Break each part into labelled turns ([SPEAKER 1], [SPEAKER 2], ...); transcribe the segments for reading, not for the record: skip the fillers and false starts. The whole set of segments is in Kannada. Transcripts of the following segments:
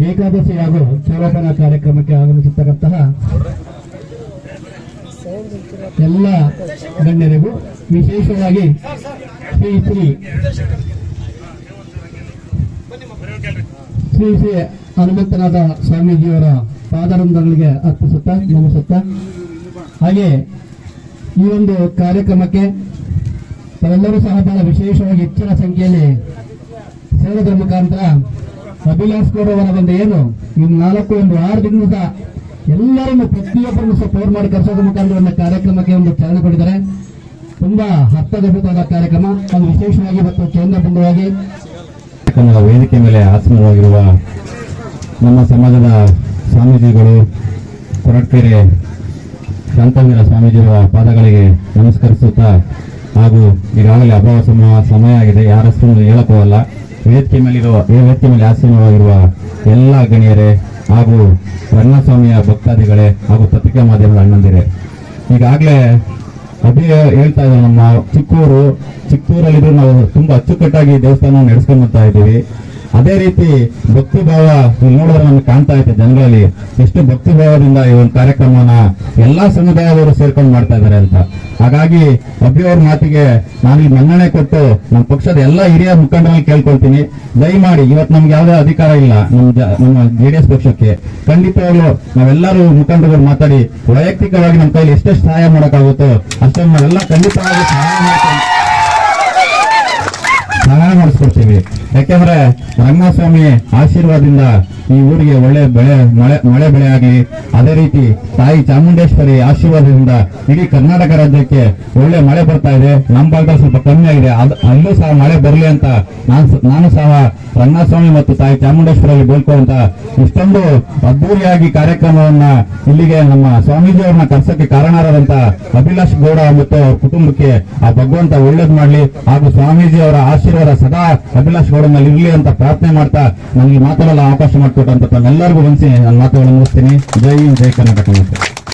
[SPEAKER 1] ಏಕಾದಶಿ ಹಾಗೂ ಚೌರಪನ ಕಾರ್ಯಕ್ರಮಕ್ಕೆ ಆಗಮಿಸಿರ್ತಕ್ಕಂತಹ ಎಲ್ಲ ಗಣ್ಯರಿಗೂ ವಿಶೇಷವಾಗಿ ಶ್ರೀ ಶ್ರೀ ಶ್ರೀ ಶ್ರೀ ಹನುಮಂತನಾಥ ಸ್ವಾಮೀಜಿಯವರ ಪಾದಾರಂಭಗಳಿಗೆ ಅರ್ಪಿಸುತ್ತಾ ನಮಿಸುತ್ತಾ, ಹಾಗೆ ಈ ಒಂದು ಕಾರ್ಯಕ್ರಮಕ್ಕೆ ತಾವೆಲ್ಲರೂ ಸಹ ಬಹಳ ವಿಶೇಷವಾಗಿ ಹೆಚ್ಚಿನ ಸಂಖ್ಯೆಯಲ್ಲಿ ಸೇರೋದ್ರ ಮುಖಾಂತರ ಅಭಿಲಾಷ್ ಗೌಡ ಅವರ ಒಂದು ಏನು ಇನ್ನು 6 ದಿನದ ಎಲ್ಲರನ್ನು ಪ್ರತಿಯೊಬ್ಬರನ್ನು ಸಪೋರ್ಟ್ ಮಾಡಿ ಕರೆಸೋದ್ರ ಮುಖಾಂತರ ಒಂದು ಕಾರ್ಯಕ್ರಮಕ್ಕೆ ಒಂದು ಚಾಲನೆ ಕೊಟ್ಟಿದ್ದಾರೆ. ತುಂಬಾ ಅರ್ಥಗರ್ಭಿತವಾದ ಕಾರ್ಯಕ್ರಮ. ಅದು ವಿಶೇಷವಾಗಿ ಮತ್ತು ಕೇಂದ್ರಬಿಂದುವಾಗಿ
[SPEAKER 2] ವೇದಿಕೆ ಮೇಲೆ ಆಸೀನವಾಗಿರುವ ನಮ್ಮ ಸಮಾಜದ ಸ್ವಾಮೀಜಿಗಳು, ಕೊರಟಗೆರೆ ಶಾಂತವೀರ ಸ್ವಾಮೀಜಿಯವರ ಪಾದಗಳಿಗೆ ನಮಸ್ಕರಿಸುತ್ತಾ, ಹಾಗೂ ಈಗಾಗಲೇ ಅಭಾವ ಸಮಯ ಆಗಿದೆ, ಯಾರಷ್ಟು ಹೇಳಕೋಲ್ಲ. ವೇದಿಕೆ ಮೇಲೆ ಆಸೀನವಾಗಿರುವ ಎಲ್ಲ ಗಣ್ಯರೇ ಹಾಗೂ ರಂಗಸ್ವಾಮಿಯ ಭಕ್ತಾದಿಗಳೇ ಹಾಗೂ ಪತ್ರಿಕಾ ಮಾಧ್ಯಮದ ಅಣ್ಣಂದಿರೇ, ಈಗಾಗಲೇ ಹೇಳ್ತಾ ಇದ್ದಾರೆ, ನಮ್ಮ ಚಿಕ್ಕೂರಲ್ಲಿದ್ರು ನಾವು ತುಂಬಾ ಅಚ್ಚುಕಟ್ಟಾಗಿ ದೇವಸ್ಥಾನ ನಡೆಸ್ಕೊಂಡು ಬರ್ತಾ ಇದ್ದೀವಿ. ಅದೇ ರೀತಿ ಭಕ್ತಿ ಭಾವ ನೋಡಿದ್ರೆ ನಮ್ಗೆ ಕಾಣ್ತಾ ಇದೆ ಜನಗಳಲ್ಲಿ ಎಷ್ಟು ಭಕ್ತಿ ಭಾವದಿಂದ ಈ ಒಂದು ಕಾರ್ಯಕ್ರಮನ ಎಲ್ಲಾ ಸಮುದಾಯದವರು ಸೇರ್ಕೊಂಡು ಮಾಡ್ತಾ ಇದ್ದಾರೆ ಅಂತ. ಹಾಗಾಗಿ ಅಭಿಯವ್ರ ಮಾತಿಗೆ ನಾನು ಈ ಮನ್ನಣೆ ಕೊಟ್ಟು ನಮ್ಮ ಪಕ್ಷದ ಎಲ್ಲ ಹಿರಿಯ ಮುಖಂಡರಲ್ಲಿ ಕೇಳ್ಕೊಳ್ತೀನಿ, ದಯಮಾಡಿ ಇವತ್ತು ನಮ್ಗೆ ಯಾವುದೇ ಅಧಿಕಾರ ಇಲ್ಲ ನಮ್ಮ ಜೆಡಿಎಸ್ ಪಕ್ಷಕ್ಕೆ. ಖಂಡಿತವಾಗ್ಲೂ ನಾವೆಲ್ಲರೂ ಮುಖಂಡರು ಮಾತಾಡಿ ವೈಯಕ್ತಿಕವಾಗಿ ನಮ್ಮ ಕೈಲಿ ಎಷ್ಟೆಷ್ಟು ಸಹಾಯ ಮಾಡೋಕ್ಕಾಗುತ್ತೋ ಅಷ್ಟೊಂದು ನಾವೆಲ್ಲ ಖಂಡಿತವಾಗಿ ಸಹಾಯ ಮಾಡಿಸ್ಕೊಡ್ತೀವಿ. ಯಾಕೆಂದ್ರೆ ರಂಗಸ್ವಾಮಿ ಆಶೀರ್ವಾದದಿಂದ ಈ ಊರಿಗೆ ಒಳ್ಳೆ ಮಳೆ ಬೆಳೆ ಆಗಲಿ, ಅದೇ ರೀತಿ ತಾಯಿ ಚಾಮುಂಡೇಶ್ವರಿ ಆಶೀರ್ವಾದದಿಂದ ಇಡೀ ಕರ್ನಾಟಕ ರಾಜ್ಯಕ್ಕೆ ಒಳ್ಳೆ ಮಳೆ ಬರ್ತಾ ಇದೆ. ನಮ್ಮ ಭಾಗದಲ್ಲಿ ಸ್ವಲ್ಪ ಕಮ್ಮಿ ಆಗಿದೆ, ಅಲ್ಲೂ ಸಹ ಮಳೆ ಬರಲಿ ಅಂತ ನಾನು ಸಹ ರಂಗಸ್ವಾಮಿ ಮತ್ತು ತಾಯಿ ಚಾಮುಂಡೇಶ್ವರಿ ಬೇಡ್ಕೊಂತ ಇಷ್ಟೊಂದು ಅದ್ದೂರಿಯಾಗಿ ಕಾರ್ಯಕ್ರಮವನ್ನ ಇಲ್ಲಿಗೆ ನಮ್ಮ ಸ್ವಾಮೀಜಿಯವ್ರನ್ನ ಕರ್ಸಕ್ಕೆ ಕಾರಣರಾದಂತ ಅಭಿಲಾಷ್ ಗೌಡ ಮತ್ತು ಅವ್ರ ಕುಟುಂಬಕ್ಕೆ ಆ ಭಗವಂತ ಒಳ್ಳೇದ್ ಮಾಡ್ಲಿ, ಹಾಗೂ ಸ್ವಾಮೀಜಿ ಅವರ ಆಶೀರ್ವಾದ ಸದಾ ಅಭಿಲಾಷ್ ಗೌಡ ಮೇಲೆ ಇರ್ಲಿ ಅಂತ ಪ್ರಾರ್ಥನೆ ಮಾಡ್ತಾ ನನಗೆ ಮಾತಾಡಲು ಅವಕಾಶ ಮಾಡಿಕೊಟ್ಟಂತ ತಮ್ಮೆಲ್ಲರಿಗೂ ಹೊಂದಿಸಿ ನಾನು ಮಾತುಗಳನ್ನು ಮುಗಿಸ್ತೀನಿ. ಜೈ ಹಿಂದ್, ಜೈ ಕರ್ನಾಟಕ.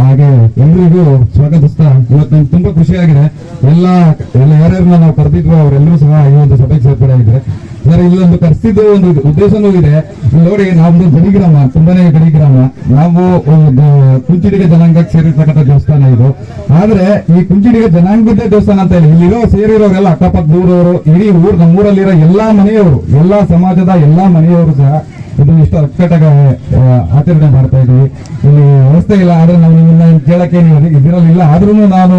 [SPEAKER 3] ಹಾಗೆ ಎಲ್ರಿಗೂ ಸ್ವಾಗತಿಸ್ತಾ, ಇವತ್ತು ನಮ್ಗೆ ತುಂಬಾ ಖುಷಿಯಾಗಿದೆ. ಎಲ್ಲ ಯಾರ್ಯಾರನ್ನ ನಾವು ಕರೆದಿದ್ವು ಅವರೆಲ್ಲರೂ ಸಹ ಈ ಒಂದು ಸಭೆಗೆ ಸೇರ್ಪಡೆ ಆಗಿದ್ರೆ. ಸರ್, ಇಲ್ಲೊಂದು ಕರೆಸಿದ್ದು ಒಂದು ಉದ್ದೇಶನೂ ಇದೆ. ನೋಡಿ, ನಮ್ದು ಗಡಿ ಗ್ರಾಮ, ತುಂಬಾನೇ ಗಡಿ ಗ್ರಾಮ. ನಾವು ಕುಂಚಿಡಿಗ ಜನಾಂಗಕ್ಕೆ ಸೇರಿರ್ತಕ್ಕಂಥ ದೇವಸ್ಥಾನ ಇದು. ಆದ್ರೆ ಈ ಕುಂಚಿಡಿಗ ಜನಾಂಗದ ದೇವಸ್ಥಾನ ಅಂತ ಹೇಳಿ ಇಲ್ಲಿರೋ ಸೇರಿರೋರೆಲ್ಲ ಅಕ್ಕಪಕ್ಕ ದೂರವರು, ಇಡೀ ನಮ್ಮೂರಲ್ಲಿರೋ ಎಲ್ಲಾ ಮನೆಯವರು, ಎಲ್ಲಾ ಸಮಾಜದ ಎಲ್ಲಾ ಮನೆಯವರು ಸಹ ಇದನ್ನ ಇಷ್ಟು ಅಚ್ಚುಕಟ್ಟಾಗಿ ಆಚರಣೆ ಮಾಡ್ತಾ ಇದೀವಿ. ಇಲ್ಲಿ ವ್ಯವಸ್ಥೆ ಇಲ್ಲ, ಆದ್ರೆ ನಾವು ನಿಮ್ಮನ್ನ ಕೇಳಕ್ಕೆ ನೀವು ಇದಿರಲಿಲ್ಲ. ಆದ್ರೂ ನಾನು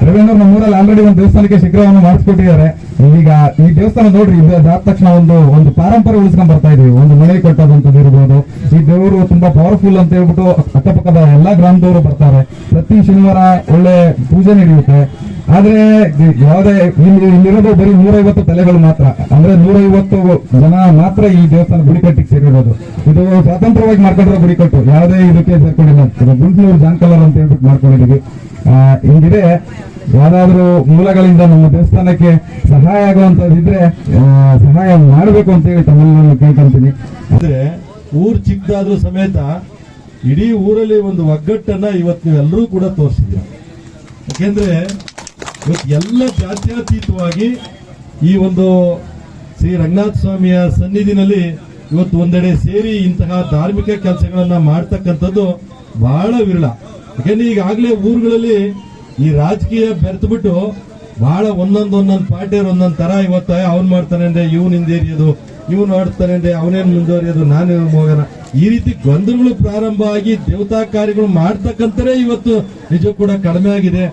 [SPEAKER 3] ರವೀಂದ್ರ ನಮ್ಮೂರಲ್ಲಿ ಆಲ್ರೆಡಿ ಒಂದು ದೇವಸ್ಥಾನಕ್ಕೆ ಶಿಖರವನ್ನು ಮಾಡಿಸ್ಕೊಟ್ಟಿದ್ದಾರೆ. ಈಗ ಈ ದೇವಸ್ಥಾನ ನೋಡ್ರಿ, ಇದಾದ ತಕ್ಷಣ ಒಂದು ಪಾರಂಪರೆ ಉಳಿಸ್ಕೊಂಡ್ ಬರ್ತಾ ಇದೀವಿ. ಒಂದು ಮನೆ ಕಟ್ಟೋದಂತದ್ದು ಇರ್ಬೋದು. ಈ ದೇವರು ತುಂಬಾ ಪವರ್ಫುಲ್ ಅಂತ ಹೇಳ್ಬಿಟ್ಟು ಅಕ್ಕಪಕ್ಕದ ಎಲ್ಲಾ ಗ್ರಾಮದವರು ಬರ್ತಾರೆ. ಪ್ರತಿ ಶನಿವಾರ ಒಳ್ಳೆ ಪೂಜೆ ನಡೆಯುತ್ತೆ. ಆದ್ರೆ ಯಾವುದೇ ಇಲ್ಲಿರೋದು ಬರೀ 150 ತಲೆಗಳು ಮಾತ್ರ, ಅಂದ್ರೆ 150 ಜನ ಮಾತ್ರ ಈ ದೇವಸ್ಥಾನ ಗುಡಿ ಕಟ್ಟಿಗೆ ಸೇರಿರೋದು. ಇದು ಸ್ವತಂತ್ರವಾಗಿ ಮಾಡ್ಕೊಂಡಿರೋ ಗುಡಿ ಕಟ್ಟು, ಯಾವುದೇ ಇದಕ್ಕೆ ಸೇರ್ಕೊಂಡಿಲ್ಲ. ಗುಂಟ್ಲೂರು ಜಾನ್ಕಲರ್ ಅಂತ ಹೇಳ್ಬಿಟ್ಟು ಮಾಡ್ಕೊಂಡಿದೀವಿ. ಹಿಂಗಿದೆ, ಯಾವ್ದಾದ್ರು ಮೂಲಗಳಿಂದ ನಮ್ಮ ದೇವಸ್ಥಾನಕ್ಕೆ ಸಹಾಯ ಆಗುವಂತದಿದ್ರೆ ಸಹಾಯ ಮಾಡಬೇಕು ಅಂತ ಹೇಳಿ ತಮ್ಮಲ್ಲಿ ಕೇಳ್ಕೊಂತೀನಿ.
[SPEAKER 4] ಅಂದ್ರೆ ಊರ್ ಚಿಕ್ಕದಾದ್ರೂ ಸಮೇತ ಇಡೀ ಊರಲ್ಲಿ ಒಂದು ಒಗ್ಗಟ್ಟನ್ನ ಇವತ್ತು ನೀವೆಲ್ಲರೂ ಕೂಡ ತೋರಿಸಿದ್ದೀರ. ಯಾಕೆಂದ್ರೆ ಇವತ್ತು ಎಲ್ಲ ಜಾತ್ಯತೀತವಾಗಿ ಈ ಒಂದು ಶ್ರೀ ರಂಗನಾಥ ಸ್ವಾಮಿಯ ಸನ್ನಿಧಿನಲ್ಲಿ ಇವತ್ತು ಒಂದೆಡೆ ಸೇರಿ ಇಂತಹ ಧಾರ್ಮಿಕ ಕೆಲಸಗಳನ್ನ ಮಾಡ್ತಕ್ಕಂಥದ್ದು ಬಹಳ ವಿರಳ. ಯಾಕೆಂದ್ರೆ ಈಗಾಗಲೇ ಊರುಗಳಲ್ಲಿ ಈ ರಾಜಕೀಯ ಬೆರೆತು ಬಿಟ್ಟು ಬಹಳ ಒಂದೊಂದು ಪಾರ್ಟಿಯರ್ ಒಂದೊಂದ್ ತರ ಇವತ್ತು ಅವ್ನ್ ಮಾಡ್ತಾನೆ ಅಂದ್ರೆ ಇವನ್ ಹಿಂದೇರಿಯೋದು, ಇವನು ಆಡ್ತಾನೆ ಅಂದ್ರೆ ಅವನೇನ್ ಮುಂದುವರಿಯೋದು, ನಾನೇನು ಹೋಗೋಣ, ಈ ರೀತಿ ಗೊಂದಲಗಳು ಪ್ರಾರಂಭ ಆಗಿ ದೇವತಾ ಕಾರ್ಯಗಳು ಮಾಡ್ತಕ್ಕಂಥರೇ ಇವತ್ತು ನಿಜ ಕೂಡ ಕಡಿಮೆ ಆಗಿದೆ.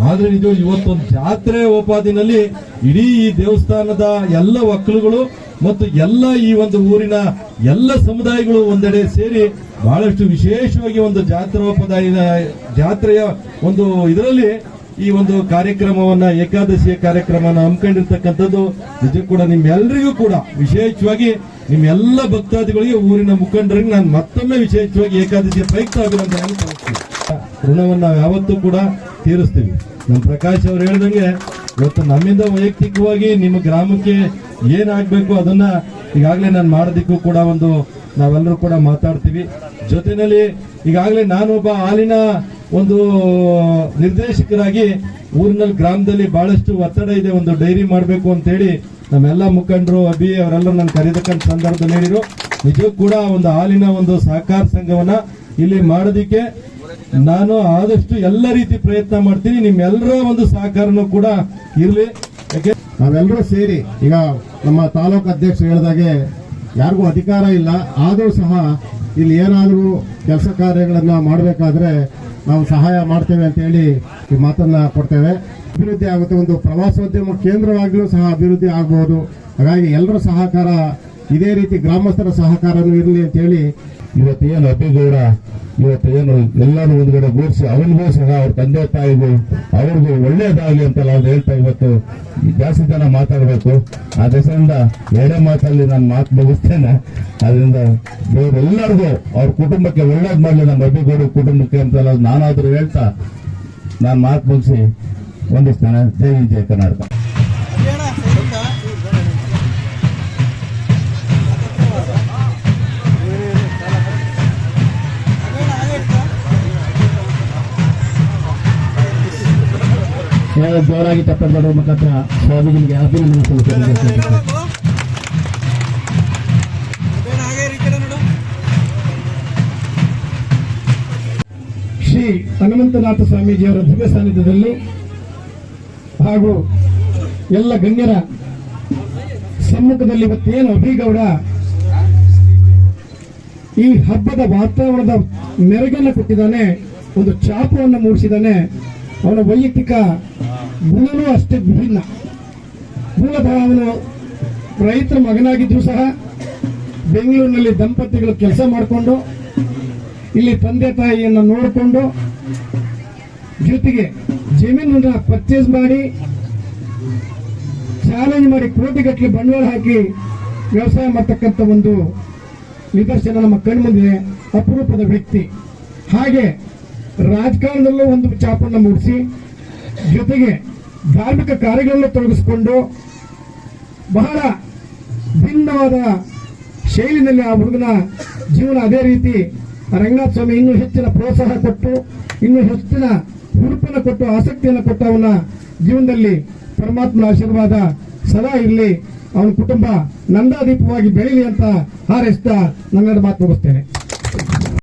[SPEAKER 4] ಆದ್ರೆ ನಿಜ ಇವತ್ತೊಂದು ಜಾತ್ರೆ ಉಪಾದಿನಲ್ಲಿ ಇಡೀ ಈ ದೇವಸ್ಥಾನದ ಎಲ್ಲ ಒಕ್ಕಲುಗಳು ಮತ್ತು ಎಲ್ಲ ಈ ಒಂದು ಊರಿನ ಎಲ್ಲ ಸಮುದಾಯಗಳು ಒಂದೆಡೆ ಸೇರಿ ಬಹಳಷ್ಟು ವಿಶೇಷವಾಗಿ ಒಂದು ಜಾತ್ರೆಯ ಒಂದು ಇದರಲ್ಲಿ ಈ ಒಂದು ಕಾರ್ಯಕ್ರಮವನ್ನ, ಏಕಾದಶಿಯ ಕಾರ್ಯಕ್ರಮನ ಹಮ್ಮಿಕೊಂಡಿರ್ತಕ್ಕಂಥದ್ದು ನಿಜ ಕೂಡ ನಿಮ್ಮೆಲ್ಲರಿಗೂ ಕೂಡ ವಿಶೇಷವಾಗಿ ನಿಮ್ಮೆಲ್ಲ ಭಕ್ತಾದಿಗಳಿಗೆ, ಊರಿನ ಮುಖಂಡರಿಗೆ ನಾನು ಮತ್ತೊಮ್ಮೆ ವಿಶೇಷವಾಗಿ ಏಕಾದಶಿಯ ಪ್ರಯುಕ್ತ ಅಭಿನಂದನೆ ಸಲ್ಲಿಸ್ತೀನಿ. ಋಣವನ್ನು ನಾವು ಯಾವತ್ತೂ ಕೂಡ ತೀರಿಸ್ತೀವಿ. ನಮ್ಮ ಪ್ರಕಾಶ್ ಅವರು ಹೇಳಿದಂಗೆ ಇವತ್ತು ನಮ್ಮಿಂದ ವೈಯಕ್ತಿಕವಾಗಿ ನಿಮ್ಮ ಗ್ರಾಮಕ್ಕೆ ಏನಾಗಬೇಕು ಅದನ್ನ ಈಗಾಗಲೇ ನಾನು ಮಾಡೋದಕ್ಕೂ ಕೂಡ ನಾವೆಲ್ಲರೂ ಕೂಡ ಮಾತಾಡ್ತೀವಿ. ಜೊತೆಯಲ್ಲಿ ಈಗಾಗಲೇ ನಾನೊಬ್ಬ ಹಾಲಿನ ಒಂದು ನಿರ್ದೇಶಕರಾಗಿ ಊರಿನಲ್ಲಿ ಗ್ರಾಮದಲ್ಲಿ ಬಹಳಷ್ಟು ಒತ್ತಡ ಇದೆ, ಒಂದು ಡೈರಿ ಮಾಡಬೇಕು ಅಂತೇಳಿ ನಮ್ಮೆಲ್ಲ ಮುಖಂಡರು ಅಭಿ ಅವರೆಲ್ಲ ನಾನು ಕರೆದಕ್ಕಂತ ಸಂದರ್ಭದಲ್ಲಿ ಹೇಳಿದ್ರು. ನಿಜಕ್ಕೂ ಕೂಡ ಒಂದು ಹಾಲಿನ ಒಂದು ಸಹಕಾರ ಸಂಘವನ್ನ ಇಲ್ಲಿ ಮಾಡೋದಿಕ್ಕೆ ನಾನು ಆದಷ್ಟು ಎಲ್ಲ ರೀತಿ ಪ್ರಯತ್ನ ಮಾಡ್ತೀನಿ. ನಿಮ್ಮೆಲ್ಲರ ಒಂದು ಸಹಕಾರನೂ ಕೂಡ ಇರಲಿ.
[SPEAKER 5] ನಾವೆಲ್ಲರೂ ಸೇರಿ ಈಗ ನಮ್ಮ ತಾಲೂಕು ಅಧ್ಯಕ್ಷರು ಹೇಳಿದಾಗೆ ಯಾರಿಗೂ ಅಧಿಕಾರ ಇಲ್ಲ, ಆದರೂ ಸಹ ಇಲ್ಲಿ ಏನಾದರೂ ಕೆಲಸ ಕಾರ್ಯಗಳನ್ನ ಮಾಡಬೇಕಾದ್ರೆ ನಾವು ಸಹಾಯ ಮಾಡ್ತೇವೆ ಅಂತ ಹೇಳಿ ಈ ಮಾತನ್ನ ಕೊಡ್ತೇವೆ. ಅಭಿವೃದ್ಧಿ ಆಗುತ್ತೆ, ಒಂದು ಪ್ರವಾಸೋದ್ಯಮ ಕೇಂದ್ರವಾಗಲೂ ಸಹ ಅಭಿವೃದ್ಧಿ ಆಗಬಹುದು. ಹಾಗಾಗಿ ಎಲ್ಲರ ಸಹಕಾರ ಇದೇ ರೀತಿ ಗ್ರಾಮಸ್ಥರ ಸಹಕಾರನೂ ಇರಲಿ ಅಂತ ಹೇಳಿ
[SPEAKER 2] ಇವತ್ತೇನು ಅಬ್ಬಿಗೌಡ ಇವತ್ತೇನು ಎಲ್ಲರೂ ಒಂದ್ಗಡೆ ಗೂಡಿಸಿ ಅವನಿಗೂ ಸಹ ಅವ್ರ ತಂದೆ ತಾಯಿಗೂ ಅವ್ರಿಗೂ ಒಳ್ಳೇದಾಗಲಿ ಅಂತ ನಾವು ಹೇಳ್ತಾ ಇವತ್ತು ಜಾಸ್ತಿ ಜನ ಮಾತಾಡಬೇಕು. ಆ ದೆಸೆಯಿಂದ ಎರಡೇ ಮಾತಲ್ಲಿ ನಾನು ಮಾತು ಮುಗಿಸ್ತೇನೆ. ಅದರಿಂದ ದೇವರೆಲ್ಲರಿಗೂ ಅವ್ರ ಕುಟುಂಬಕ್ಕೆ ಒಳ್ಳೇದ್ ಮಾಡಲಿ, ನಮ್ಮ ಅಬ್ಬಿಗೌಡ ಕುಟುಂಬಕ್ಕೆ ಅಂತ ನಾನಾದ್ರೂ ಹೇಳ್ತಾ ನಾನು ಮಾತು ಮುಗಿಸಿ ವಂದಿಸ್ತೇನೆ. ಜೈ ವಿಜಯ ಕರ್ನಾಟಕ.
[SPEAKER 1] ಜೋರಾಗಿ ಚಪ್ಪಲಿ ಮಾಡುವ ಮುಖಾಂತರ ಸ್ವಾಮೀಜಿಗೆ ಅಭಿನಂದನೆ ಸಲ್ಲಿಸುತ್ತೇನೆ. ಶ್ರೀ ಹನುಮಂತನಾಥ ಸ್ವಾಮೀಜಿಯವರ ದಿವ್ಯ ಸಾನ್ನಿಧ್ಯದಲ್ಲಿ ಹಾಗೂ ಎಲ್ಲ ಗಣ್ಯರ ಸಮ್ಮುಖದಲ್ಲಿ ಇವತ್ತೇನು ಅಭಿಗೌಡ ಈ ಹಬ್ಬದ ವಾತಾವರಣದ ಮೆರುಗನ್ನು ಕೊಟ್ಟಿದ್ದಾನೆ, ಒಂದು ಚಾಪವನ್ನು ಮೂಡಿಸಿದ್ದಾನೆ. ಅವನ ವೈಯಕ್ತಿಕ ಗುಣನೂ ಅಷ್ಟೇ ವಿಭಿನ್ನ. ಮೂಲತಃ ಅವನು ರೈತರ ಮಗನಾಗಿದ್ರು ಸಹ ಬೆಂಗಳೂರಿನಲ್ಲಿ ದಂಪತಿಗಳು ಕೆಲಸ ಮಾಡಿಕೊಂಡು ಇಲ್ಲಿ ತಂದೆ ತಾಯಿಯನ್ನು ನೋಡಿಕೊಂಡು ಜೊತೆಗೆ ಜಮೀನನ್ನ ಪರ್ಚೇಸ್ ಮಾಡಿ ಚಾಲೆಂಜ್ ಮಾಡಿ ಕೋಟಿಗಟ್ಟಲೆ ಬಂಡವಾಳ ಹಾಕಿ ವ್ಯವಸಾಯ ಮಾಡತಕ್ಕಂಥ ಒಂದು ನಿದರ್ಶನ ನಮ್ಮ ಕಣ್ಮುಂದಿದೆ. ಅಪರೂಪದ ವ್ಯಕ್ತಿ. ಹಾಗೆ ರಾಜಕಾರಣದಲ್ಲೂ ಒಂದು ಚಾಪನ್ನು ಮೂಡಿಸಿ ಜೊತೆಗೆ ಧಾರ್ಮಿಕ ಕಾರ್ಯಗಳನ್ನು ತೊಡಗಿಸಿಕೊಂಡು ಬಹಳ ಭಿನ್ನವಾದ ಶೈಲಿನಲ್ಲಿ ಆ ಹುಡುಗನ ಜೀವನ ಅದೇ ರೀತಿ ರಂಗನಾಥ ಸ್ವಾಮಿ ಇನ್ನೂ ಹೆಚ್ಚಿನ ಪ್ರೋತ್ಸಾಹ ಕೊಟ್ಟು ಇನ್ನೂ ಹೆಚ್ಚಿನ ಹುರುಪನ್ನು ಕೊಟ್ಟು ಆಸಕ್ತಿಯನ್ನು ಕೊಟ್ಟು ಅವನ ಜೀವನದಲ್ಲಿ ಪರಮಾತ್ಮನ ಆಶೀರ್ವಾದ ಸದಾ ಇರಲಿ, ಅವನ ಕುಟುಂಬ ನಂದಾದೀಪವಾಗಿ ಬೆಳೀಲಿ ಅಂತ ಹಾರೈಸ್ತಾ ನನ್ನೆರಡು ಮಾತು ಮುಗಿಸ್ತೇನೆ.